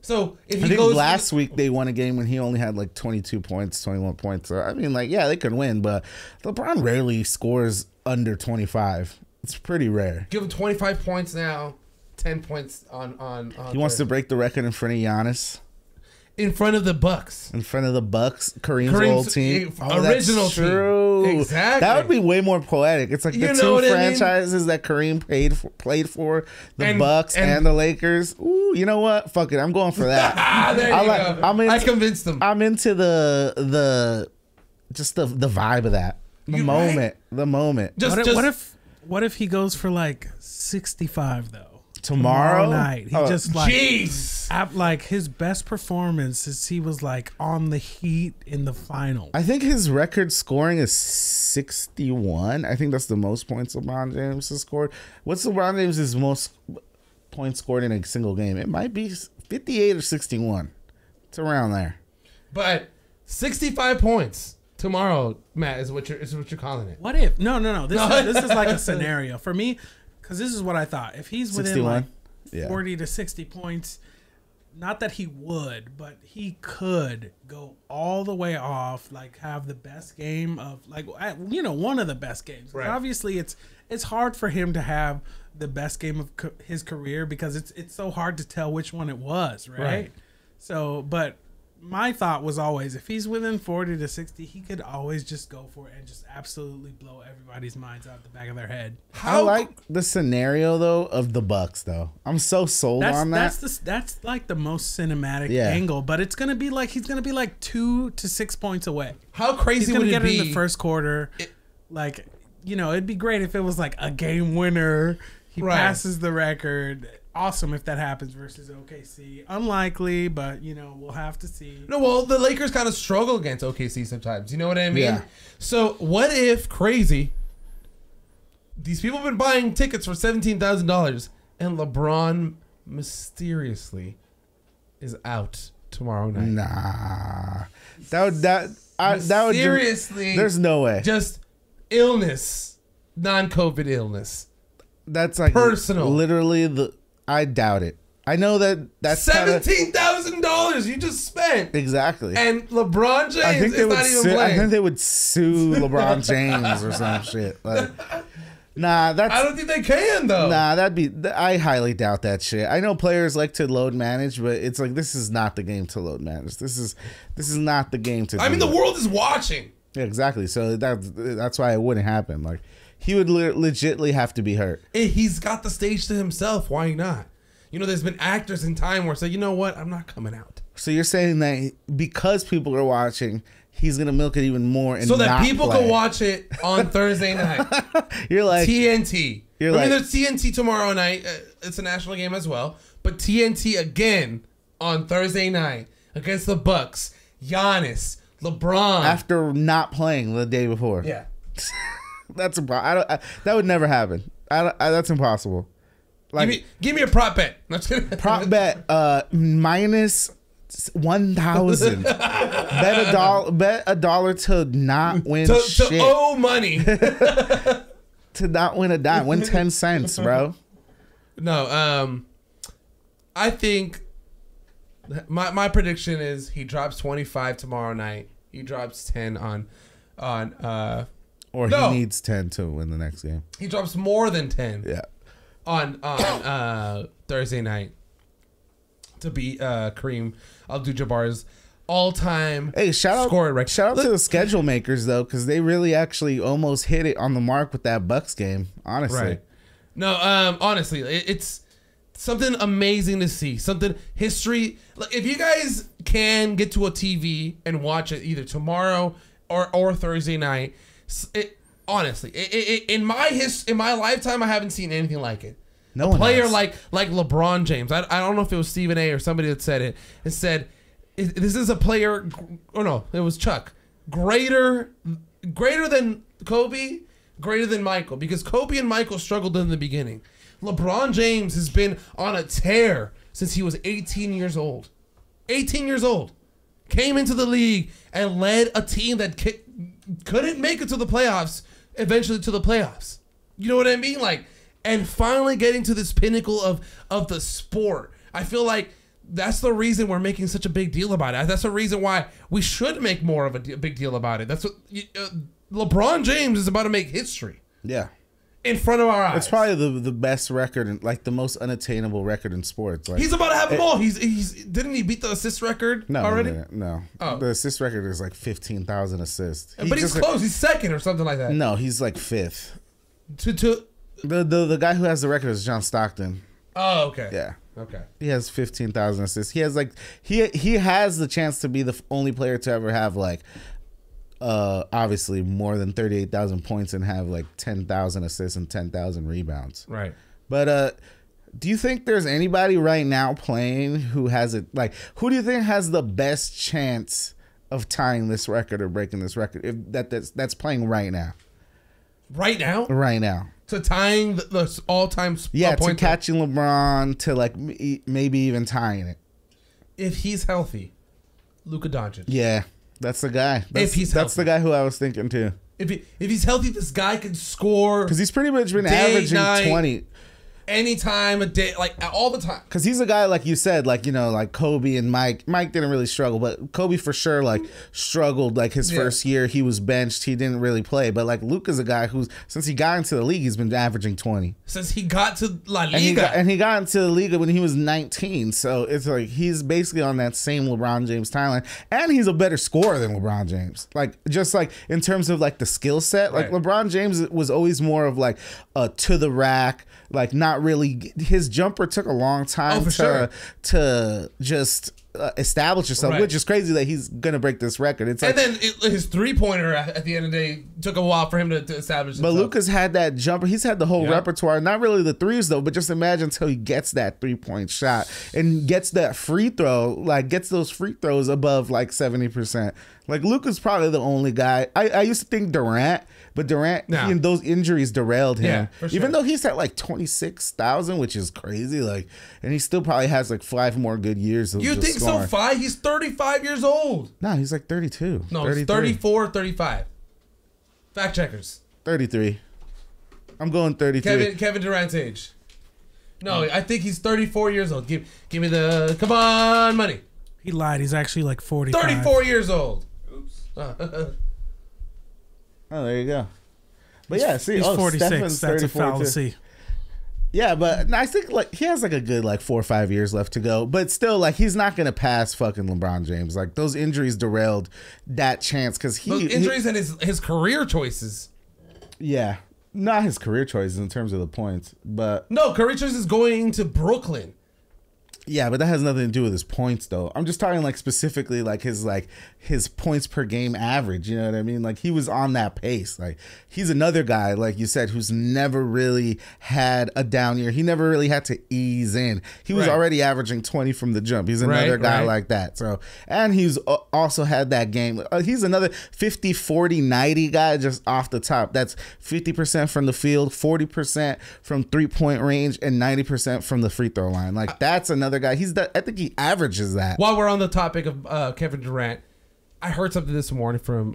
So if I think last week they won a game when he only had like 22 points, 21 points. So I mean, like, yeah, they could win, but LeBron rarely scores under 25. It's pretty rare. Give him 25 points now, 10 points on he wants to break the record in front of Giannis. In front of the Bucks. In front of the Bucks, Kareem's old team. Original team. Exactly. That would be way more poetic. It's like the two franchises that Kareem played for, the Bucks and the Lakers. Ooh, you know what? Fuck it. I'm going for that. There you go. I convinced them. I'm into the vibe of that. The moment. What if he goes for like 65 though? Tomorrow night. He just like, jeez. Like his best performance is he was like on the Heat in the finals. I think his record scoring is 61. I think that's the most points LeBron James has scored. What's LeBron James' most points scored in a single game? It might be 58 or 61. It's around there. But 65 points tomorrow, Matt, is what you're calling it. What if? No. This is like a scenario for me. Because this is what I thought. If he's within 61? Like 40 to 60 points, not that he would, but he could go all the way off, like have the best game of, like, one of the best games. Right. Obviously, it's hard for him to have the best game of his career because it's so hard to tell which one it was, right? So, but my thought was always, if he's within 40 to 60, he could always just go for it and just absolutely blow everybody's minds out the back of their head. I like the scenario though of the Bucks though. I'm so sold on that. That's like the most cinematic angle, but it's gonna be like he's gonna be like 2 to 6 points away. How crazy would it be? He's gonna get in the first quarter. It'd be great if it was like a game winner. He passes the record. Awesome if that happens versus OKC. Unlikely, but we'll have to see. No, well, the Lakers kind of struggle against OKC sometimes. You know what I mean? Yeah. So what if these people have been buying tickets for $17,000 and LeBron mysteriously is out tomorrow night? Nah, that would seriously. There's no way. Just illness, non-COVID illness. That's like personal. Literally I doubt it. I know that's $17,000 you just spent. Exactly. And LeBron James is not even playing. I think they would sue LeBron James or some shit. Like, I don't think they can though. I highly doubt that shit. I know players like to load manage, but it's like this is not the game to load manage. This is not the game to. I mean, the world is watching. Yeah, exactly. So that's why it wouldn't happen. Like. He would legitimately have to be hurt. He's got the stage to himself. Why not? There's been actors in time where say, you know what? I'm not coming out. So you're saying that because people are watching, he's going to milk it even more and so that not people play. can watch it on Thursday night. You're like... TNT. There's TNT tomorrow night. It's a national game as well. But TNT again on Thursday night against the Bucks. Giannis. LeBron. After not playing the day before. Yeah. That's that would never happen. That's impossible. Like, give me a prop bet. Prop bet minus 1,000. Bet a dollar to not win shit. To owe money. To not win a dime. Win 10 cents, bro. No, I think my prediction is he drops 25 tomorrow night. He drops 10 on or he needs 10 to win the next game. He drops more than 10. Yeah. On Thursday night to beat Kareem Abdul-Jabbar's all-time scoring record. Shout out to the schedule makers though, because they really actually almost hit it on the mark with that Bucks game. Honestly. Right. No, honestly, it's something amazing to see. Something history. Like, if you guys can get to a TV and watch it either tomorrow or Thursday night. Honestly, in my lifetime, I haven't seen anything like it. No a player like LeBron James. I don't know if it was Stephen A. or somebody that said it. It said this is a player. Oh no, it was Chuck. Greater than Kobe, greater than Michael, because Kobe and Michael struggled in the beginning. LeBron James has been on a tear since he was 18 years old. 18 years old. Came into the league and led a team that couldn't make it to the playoffs, eventually to the playoffs. You know what I mean? Like, and finally getting to this pinnacle of the sport. I feel like that's the reason we're making such a big deal about it. That's the reason why we should make more of a big deal about it. That's what LeBron James is about to make history. Yeah. In front of our eyes. It's probably the best record, and like the most unattainable record in sports. Like, he's about to have them all. He's didn't he beat the assist record already? No. Oh. The assist record is like 15,000 assists. But he's close. He's second or something like that. No, he's like fifth. To the guy who has the record is John Stockton. Oh, okay. Yeah. Okay. He has 15,000 assists. He has like he has the chance to be the only player to ever have like obviously more than 38,000 points and have like 10,000 assists and 10,000 rebounds. Right. But do you think there's anybody right now playing who has it? Like, who do you think has the best chance of tying this record or breaking this record? If that's playing right now. Right now. Right now. To tying the all-time to point catching LeBron, to like maybe even tying it. If he's healthy, Luka Doncic. Yeah, that's the guy. That's the guy who I was thinking too. If he's healthy, this guy can score. Because he's pretty much been averaging 20. Anytime a day, like all the time. Because he's a guy, like you said, like, you know, like Kobe and Mike. Mike didn't really struggle, but Kobe for sure, like, struggled. Like, his first year, he was benched. He didn't really play. But, like, Luka's a guy who's, since he got into the league, he's been averaging 20. Since he got to La Liga. And he got into the league when he was 19. So, it's like, he's basically on that same LeBron James timeline. And he's a better scorer than LeBron James. Like, just, like, in terms of, like, the skill set. Like, LeBron James was always more of, like, a to the rack. Like, not really. His jumper took a long time to just establish himself, which is crazy that he's gonna break this record. It's and then his 3-pointer at the end of the day took a while for him to establish himself. But Luka's had that jumper. He's had the whole repertoire. Not really the threes though, but just imagine until he gets that 3-point shot and gets that free throw, like gets those free throws above like 70%. Like Luka's probably the only guy. I used to think Durant. But Durant, those injuries derailed him. Yeah, for sure. Even though he's at like 26,000, which is crazy. Like, and he still probably has like 5 more good years. Of you think scoring. So? 5? He's 35 years old. No, he's like 32. No, he's 34, 35. Fact checkers. 33. I'm going 33. Kevin Durant's age. No, I think he's 34 years old. Give me the come on money. He lied. He's actually like 45. 34 years old. Oops. Oh, there you go. But yeah, see, he's 46. Stephen's That's a fallacy. Yeah, but I think like he has like a good like 4 or 5 years left to go. But still, like he's not gonna pass fucking LeBron James. Like those injuries derailed that chance because those injuries and his career choices. Yeah, not his career choices in terms of the points, but no career choices going to Brooklyn. Yeah, but that has nothing to do with his points, though. I'm just talking like specifically like his points per game average. You know what I mean? Like he was on that pace. Like he's another guy, like you said, who's never really had a down year. He never really had to ease in. He was already averaging 20 from the jump. He's another guy like that. So, and he's also had that game. He's another 50, 40, 90 guy just off the top. That's 50% from the field, 40% from 3-point range, and 90% from the free throw line. Like that's another guy. I think he averages that. While we're on the topic of Kevin Durant, I heard something this morning from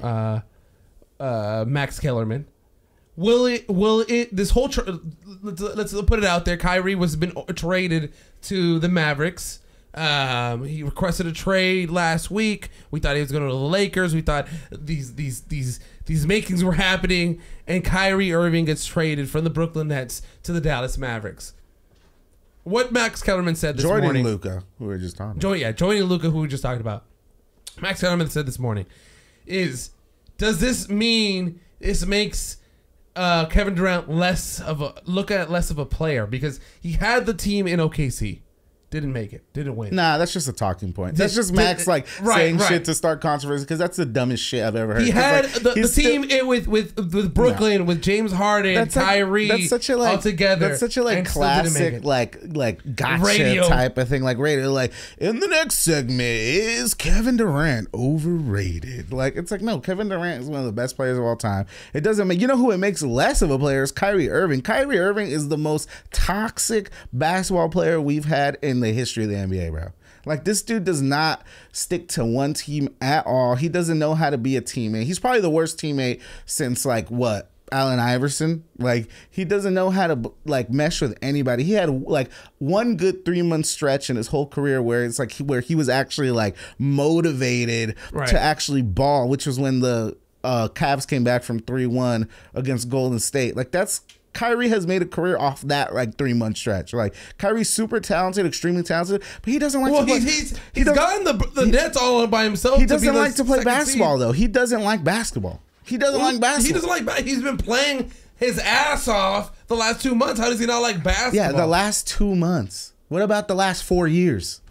Max Kellerman. Will it this whole let's put it out there. Kyrie was been traded to the Mavericks. He requested a trade last week. We thought he was going to the Lakers. We thought these makings were happening, and Kyrie Irving gets traded from the Brooklyn Nets to the Dallas Mavericks. What Max Kellerman said this morning. Jordan Luka, who we were just talking about. Jordan Luka, who we were just talking about. Max Kellerman said this morning does this mean this makes Kevin Durant less of a player? Because he had the team in OKC. Didn't make it. Didn't win. Nah, that's just a talking point. That's just Max saying shit to start controversy because that's the dumbest shit I've ever heard. He had the team with Brooklyn with James Harden, Kyrie, that's such a all together. That's such a classic like gotcha radio type of thing. Like radio, like in the next segment is Kevin Durant overrated. Like it's like no, Kevin Durant is one of the best players of all time. It doesn't make who it makes less of a player is Kyrie Irving. Kyrie Irving is the most toxic basketball player we've had in the history of the NBA, bro. Like this dude does not stick to one team at all. He doesn't know how to be a teammate. He's probably the worst teammate since like what? Allen Iverson. Like he doesn't know how to like mesh with anybody. He had like one good 3-month stretch in his whole career where it's like where he was actually like motivated to actually ball, which was when the Cavs came back from 3-1 against Golden State. Like that's Kyrie has made a career off that like 3-month stretch. Like Kyrie's super talented, extremely talented, but he doesn't like to play. He's gotten the Nets all by himself. He doesn't like to play basketball though. He doesn't like basketball. He doesn't like basketball. He doesn't like. He's been playing his ass off the last 2 months. How does he not like basketball? Yeah, the last 2 months. What about the last 4 years?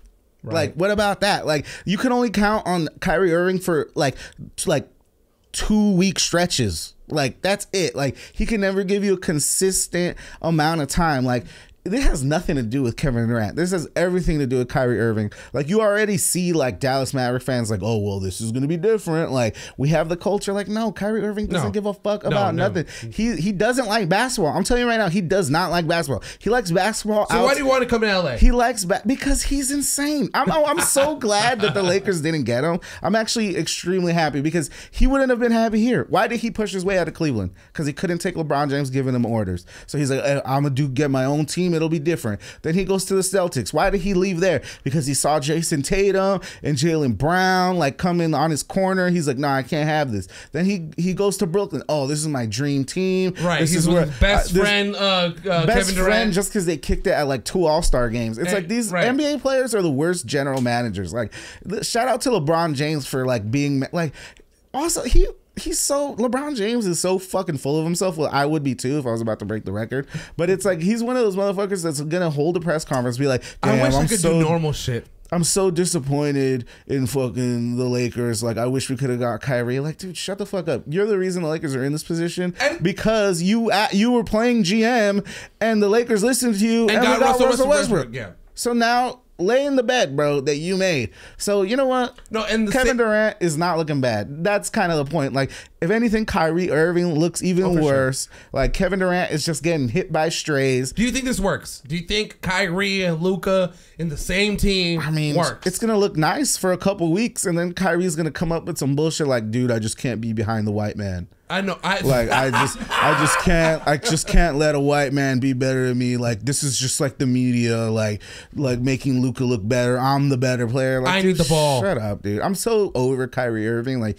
Right. Like what about that? Like you can only count on Kyrie Irving for like 2-week stretches. Like that's it. Like he can never give you a consistent amount of time. Like this has nothing to do with Kevin Durant. This has everything to do with Kyrie Irving. Like you already see like Dallas Maverick fans like, oh well, this is gonna be different. Like we have the culture. Like no, Kyrie Irving doesn't give a fuck about nothing. He doesn't like basketball. I'm telling you right now, he does not like basketball. He likes basketball. So why do you want to come to LA? He likes because he's insane. I'm so glad that the Lakers didn't get him. I'm actually extremely happy because he wouldn't have been happy here. Why did he push his way out of Cleveland? Because he couldn't take LeBron James giving him orders. So he's like, I'm gonna get my own team. It'll be different. Then he goes to the Celtics. Why did he leave there? Because he saw Jason Tatum and Jaylen Brown like coming on his corner. He's like, nah, I can't have this. Then he goes to Brooklyn. Oh, this is my dream team. Right. He's with his best friend, Kevin Durant. Just because they kicked it at like 2 All-Star games. It's like these NBA players are the worst general managers. Like, shout out to LeBron James for like being like. Also, LeBron James is so fucking full of himself. Well, I would be too if I was about to break the record. But it's like he's one of those motherfuckers that's gonna hold a press conference, be like, I wish I could do normal shit. I'm so disappointed in fucking the Lakers. Like, I wish we could have got Kyrie. Like, dude, shut the fuck up. You're the reason the Lakers are in this position because you were playing GM and the Lakers listened to you and got Russell Westbrook. Yeah. So now lay in the bed, bro, that you made. So you know what? No, and Kevin Durant is not looking bad. That's kind of the point. Like, if anything, Kyrie Irving looks even worse. Sure. Like Kevin Durant is just getting hit by strays. Do you think this works? Do you think Kyrie and Luka in the same team works? It's gonna look nice for a couple weeks, and then Kyrie's gonna come up with some bullshit like, "Dude, I just can't be behind the white man." I know. I just can't let a white man be better than me. Like this is just like the media, like making Luka look better. I'm the better player. Like, I need the ball. Shut up, dude. I'm so over Kyrie Irving. Like,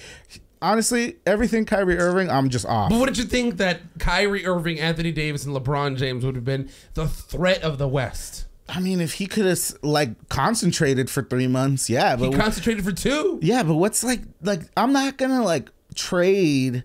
honestly, everything Kyrie Irving, I'm just off. But wouldn't you think that Kyrie Irving, Anthony Davis, and LeBron James would have been the threat of the West? I mean, if he could have like concentrated for 3 months, yeah. But he concentrated for 2. Yeah, but what's like I'm not gonna like trade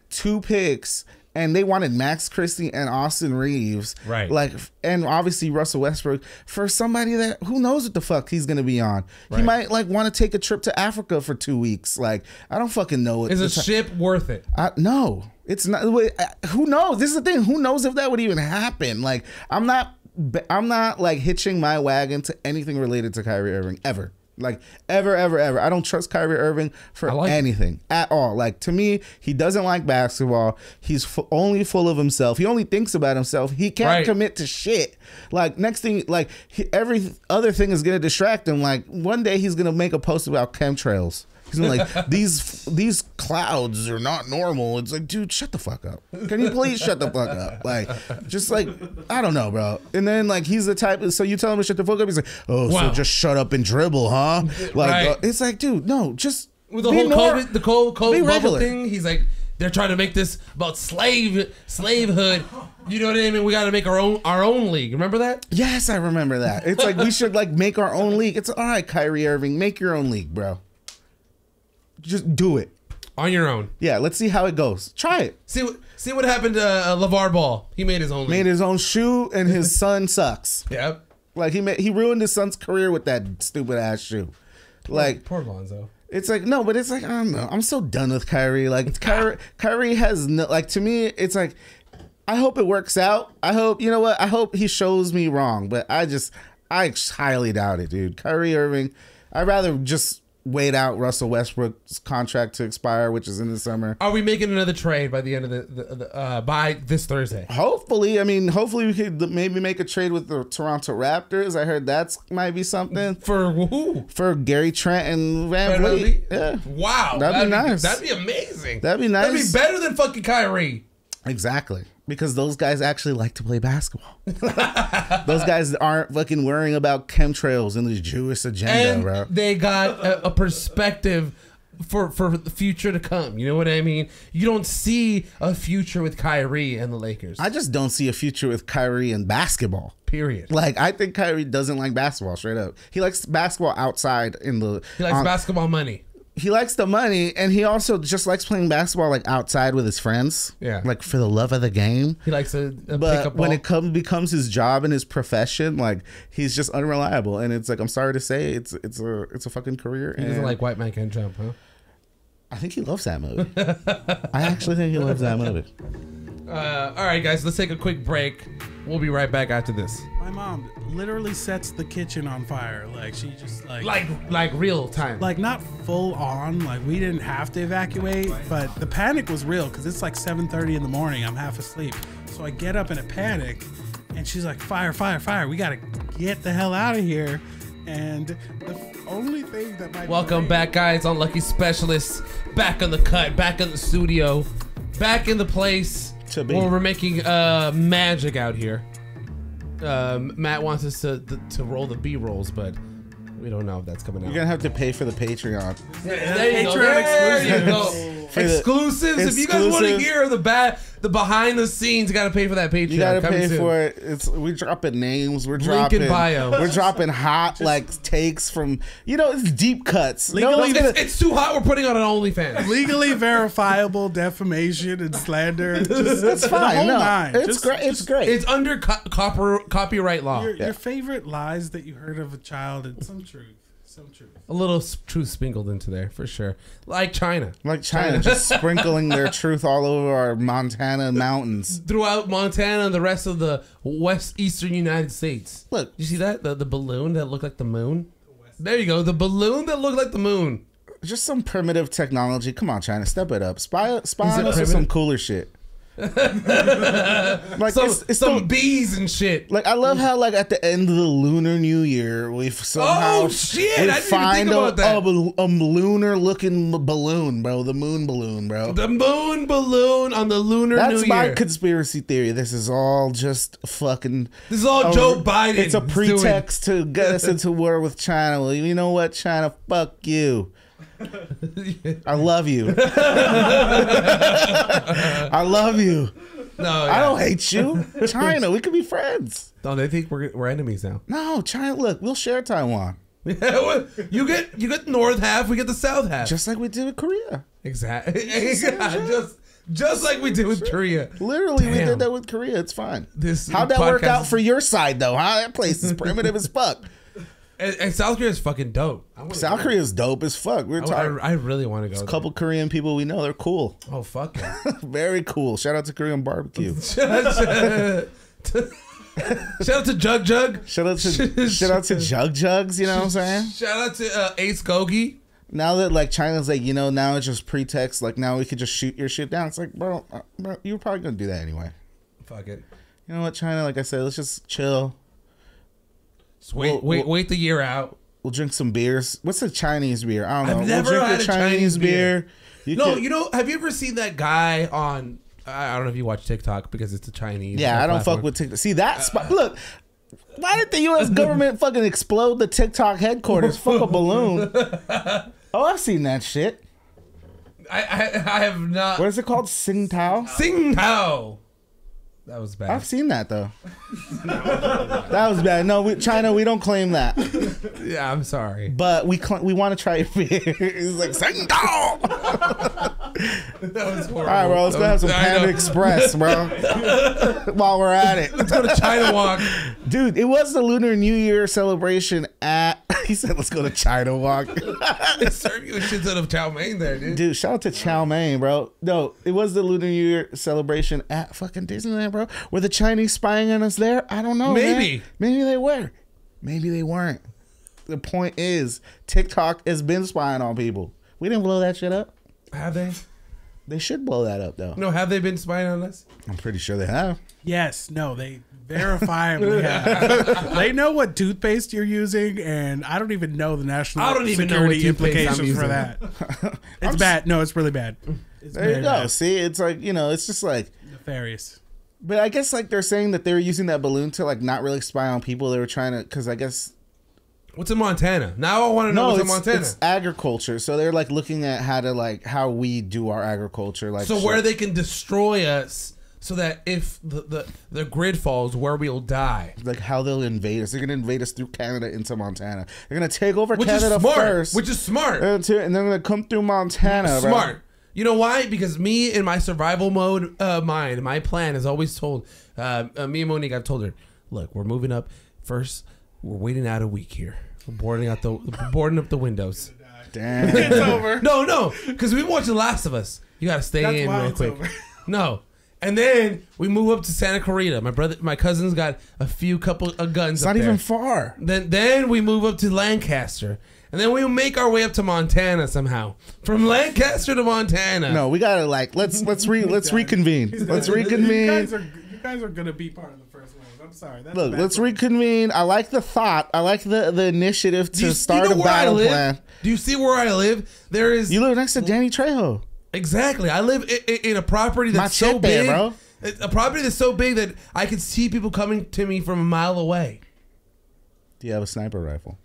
2 picks, and they wanted Max Christie and Austin Reeves, right? Like, and obviously Russell Westbrook for somebody that who knows what the fuck he's gonna be on. Right. He might like want to take a trip to Africa for 2 weeks. Like, I don't fucking know. Is a ship worth it? No, it's not. Who knows? This is the thing. Who knows if that would even happen? Like, I'm not like hitching my wagon to anything related to Kyrie Irving ever. Like ever. I don't trust Kyrie Irving for anything at all. Like, to me, he doesn't like basketball. He's only full of himself. He only thinks about himself. He can't commit to shit. Like, next thing, like every other thing is gonna distract him. Like, one day he's gonna make a post about chemtrails. He's like, these clouds are not normal. It's like, dude, shut the fuck up. Can you please shut the fuck up? Like, just like, I don't know, bro. And then like he's the type. So you tell him to shut the fuck up. He's like, oh, so just shut up and dribble, huh? Like, it's like, dude, no, just with the whole COVID, the COVID bubble thing. He's like, they're trying to make this about slavehood. You know what I mean? We got to make our own league. Remember that? Yes, I remember that. It's like we should like make our own league. It's all right, Kyrie Irving, make your own league, bro. Just do it on your own. Yeah, let's see how it goes. Try it. See what happened to LeVar Ball. He made his own league. Made his own shoe, and his son sucks. Yep. Like he ruined his son's career with that stupid ass shoe. Like poor Lonzo. It's like no, but it's like I don't know. I'm so done with Kyrie. Like Kyrie has no, like to me. It's like I hope it works out. I hope you know what. I hope he shows me wrong. But I highly doubt it, dude. Kyrie Irving. I'd rather just wait out Russell Westbrook's contract to expire, which is in the summer. Are we making another trade by the end of by this Thursday? Hopefully. I mean, hopefully we could maybe make a trade with the Toronto Raptors. I heard that's might be something. For who? For Gary Trent and Van Vliet. Yeah. Wow. That'd be nice. That'd be amazing. That'd be nice. That'd be better than fucking Kyrie. Exactly. Because those guys actually like to play basketball. Those guys aren't fucking worrying about chemtrails and the Jewish agenda, and bro. They got a perspective for the future to come. You know what I mean? You don't see a future with Kyrie and the Lakers. I just don't see a future with Kyrie and basketball. Period. Like, I think Kyrie doesn't like basketball, straight up. He likes basketball outside in the... He likes basketball money. He likes the money, and he also just likes playing basketball like outside with his friends. Yeah, like for the love of the game. He likes to but pick up when it becomes his job and his profession, like he's just unreliable. And it's like I'm sorry to say, it's a fucking career. He doesn't like White Man Can't Jump, huh? I think he loves that movie. I actually think he loves that movie. All right, guys, let's take a quick break. We'll be right back after this. My mom literally sets the kitchen on fire. Like she just like real time. Like not full on. Like we didn't have to evacuate, but the panic was real because it's like 7:30 in the morning. I'm half asleep, so I get up in a panic, and she's like, "Fire, fire, fire! We gotta get the hell out of here." And the only thing that my welcome back, guys, on Lucky Specialists. Back on the cut, back in the studio, back in the place where we're making magic out here. Matt wants us to roll the B-rolls, but we don't know if that's coming out. You're gonna have to pay for the Patreon. There you go. Exclusives. If you guys want to hear the behind the scenes, you gotta pay for that Patreon. You gotta pay for it. We're dropping names. We're dropping link in bio. We're dropping hot takes from it's deep cuts. It's too hot. We're putting on an OnlyFans. Legally verifiable defamation and slander. It's fine. It's great. It's great. It's under copyright law. Your favorite lies that you heard of a child and some truth. A little truth sprinkled into there for sure. Like China. Just sprinkling their truth all over our Montana mountains. Throughout Montana and the rest of the eastern United States. Look. You see that? The balloon that looked like the moon? There you go. The balloon that looked like the moon. Just some primitive technology. Come on, China. Step it up. Spy on us with some cooler shit. Like some bees and shit. Like I love how at the end of the Lunar New Year we somehow I didn't even think about that. a lunar looking balloon, bro. The moon balloon, bro. The moon balloon on the Lunar New Year. That's my conspiracy theory. This is all just fucking. This is all Joe Biden. It's a pretext to get us into war with China. Well, you know what, China? Fuck you. I love you. I love you. No, yeah. I don't hate you. China, we could be friends. No, they think we're enemies now. No, China. Look, we'll share Taiwan. You get the north half, we get the south half, just like we did with Korea. Exactly. Just like we did with Korea. Literally, we did that with Korea. It's fine. How'd that work out for your side though? Huh? That place is primitive as fuck. And South Korea is fucking dope. South Korea is dope as fuck. I really want to go. There's a couple Korean people we know. They're cool. Oh, fuck yeah. Very cool. Shout out to Korean barbecue. Shout out to Jug Jug. Shout out to Jug Jugs. You know what I'm saying? Shout out to Ace Gogi. Now that China's now it's just pretext. Now we could just shoot your shit down. It's like, bro, you were probably gonna do that anyway. Fuck it. You know what, China? Like I said, let's just chill. Wait the year out. We'll drink some beers. What's a Chinese beer? I don't know. I've never had a Chinese beer. Have you ever seen that guy on? I don't know if you watch TikTok because it's a Chinese. Yeah, I don't fuck with TikTok. See that spot? Look, why did the U.S. government fucking explode the TikTok headquarters? Fuck a balloon. Oh, I've seen that shit. I have not. What is it called? Tsingtao? Tsingtao. That was bad. I've seen that though. That was bad. No, China, we don't claim that. Yeah, I'm sorry. But we want to try your beer. It's like Sengdao. That was horrible. All right, bro. Let's go have some Panda Express, bro. While we're at it, let's go to China Walk, dude. It was the Lunar New Year celebration at. He said, "Let's go to China Walk." They serve you a shit ton of chow mein there, dude. Dude, shout out to chow mein, bro. No, it was the Lunar New Year celebration at fucking Disneyland, bro. Were the Chinese spying on us there? I don't know. Maybe. Man. Maybe they were. Maybe they weren't. The point is, TikTok has been spying on people. We didn't blow that shit up. Have they? They should blow that up, though. No, have they been spying on us? I'm pretty sure they have. Yes. No, they verifiably have. They know what toothpaste you're using, and I don't even know the national security implications for that. It's bad. No, it's really bad. It's there you go. Bad. See, it's like, you know, it's just like... nefarious. But I guess, like, they're saying that they were using that balloon to, like, not really spy on people. They were trying to... Because I guess... What's in Montana? Now I want to know what's in Montana. It's agriculture. So they're like looking at how we do our agriculture. Like, so where they can destroy us, so that if the grid falls, where we'll die. Like how they'll invade us. They're gonna invade us through Canada into Montana. They're gonna take over Canada first, which is smart. And they're gonna come through Montana. Smart. Bro. You know why? Because me in my survival mode mind, my plan is always told. Me and Monique, I've told her, look, we're moving up first. We're waiting out a week here. Boarding up the windows. Damn. It's over. No, because we watched The Last of Us. You gotta stay in real quick. Over. No, and then we move up to Santa Clarita. My cousin's got a couple of guns. It's not even far. Then we move up to Lancaster, and then we make our way up to Montana somehow. From Lancaster to Montana. No, we gotta let's reconvene. Let's reconvene. You guys are gonna be part of the first wave. I'm sorry. Look, let's reconvene. I like the thought. I like the initiative to start a battle plan. Do you see where I live? You live next to Danny Trejo. Exactly. I live in a property that's so big, bro. A property that's so big that I can see people coming to me from a mile away. Do you have a sniper rifle?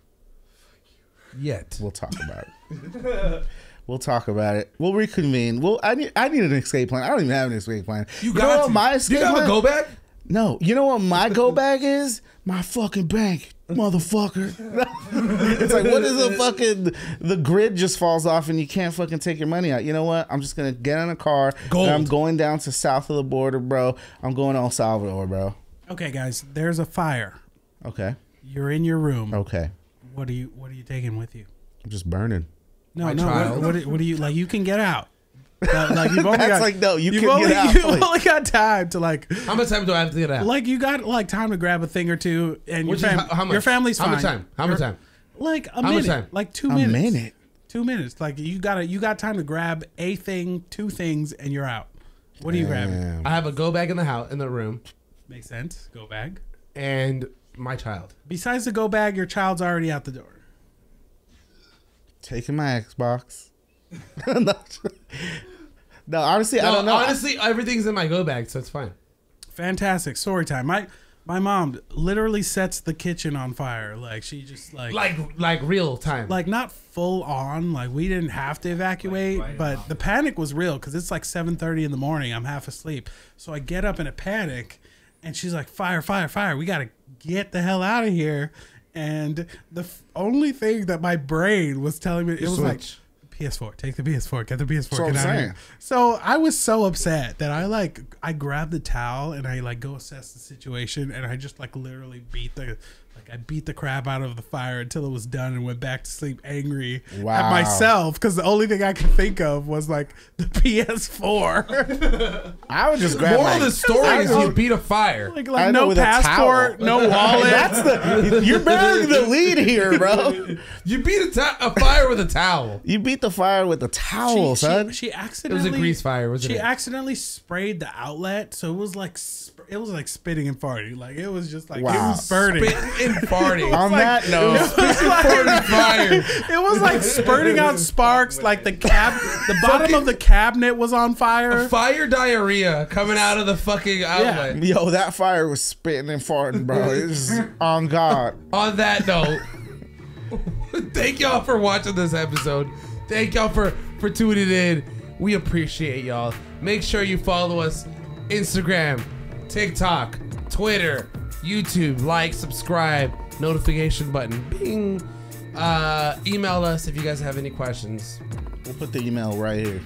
Yet. We'll talk about it. We'll talk about it. We'll reconvene. I need an escape plan. I don't even have an escape plan. You know what my escape plan? Do you have a go bag? No. You know what my go bag is? My fucking bank, motherfucker. It's like, what is the grid just falls off and you can't fucking take your money out. You know what? I'm just going to get in a car. And I'm going down to south of the border, bro. I'm going to El Salvador, bro. Okay, guys. There's a fire. Okay. You're in your room. Okay. What are you taking with you? I'm just burning. No. What do you like? You can get out. Like you've only got, like no. You can get out. You've only got time to like. How much time do I have to get out? Like you got like time to grab a thing or two, and your family's fine. How much time? How much time? Like a minute. Much time? Like 2 minutes. A minute. 2 minutes. Like you got time to grab a thing, two things, and you're out. What are you grabbing? I have a go bag in the room. Makes sense. Go bag. And my child. Besides the go bag, your child's already out the door. Taking my Xbox. No, honestly, I don't know. Honestly, everything's in my go bag, so it's fine. Fantastic. Story time. My mom literally sets the kitchen on fire. Like she just like real time. Like not full on. Like we didn't have to evacuate, but the panic was real because it's like 7:30 in the morning. I'm half asleep, so I get up in a panic, and she's like, "Fire, fire, fire! We gotta get the hell out of here." And the only thing that my brain was telling me, it was like, PS4, take the PS4, get the PS4, get out of here. So I was so upset that I grabbed the towel and I like go assess the situation, and I just like literally beat the crap out of the fire until it was done and went back to sleep angry at myself because the only thing I could think of was like the PS4. I would just grab. Moral of the story is you beat a fire. Like no passport, no wallet. You're bearing the lead here, bro. You beat a fire with a towel. You beat the fire with a towel, son. She accidentally. It was a grease fire, wasn't it? She accidentally sprayed the outlet, so it was like spitting and farting. Like it was just like it was burning. Spitting and farting. On that note, it was like spurting out sparks. Like the bottom of the cabinet was on fire. Fire diarrhea coming out of the fucking outlet. Yeah. Yo, that fire was spitting and farting, bro. It's on God. On that note, thank y'all for watching this episode. Thank y'all for tuning in. We appreciate y'all. Make sure you follow us Instagram, TikTok, Twitter, YouTube. Like, subscribe, notification button. Bing. Email us if you guys have any questions. We'll put the email right here.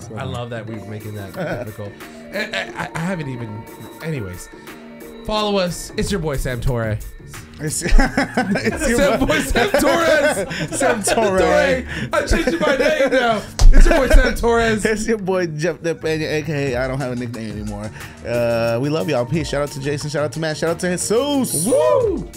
So. I love that we're making that difficult. I haven't even. Anyways, follow us. It's your boy Sam Torre. It's your boy Sam Torres. Sam Torre. I changed my name now. It's your boy Sam Torres. It's your boy Jeff Depania, aka I don't have a nickname anymore. We love y'all. Peace. Shout out to Jason. Shout out to Matt. Shout out to Jesus. Woo!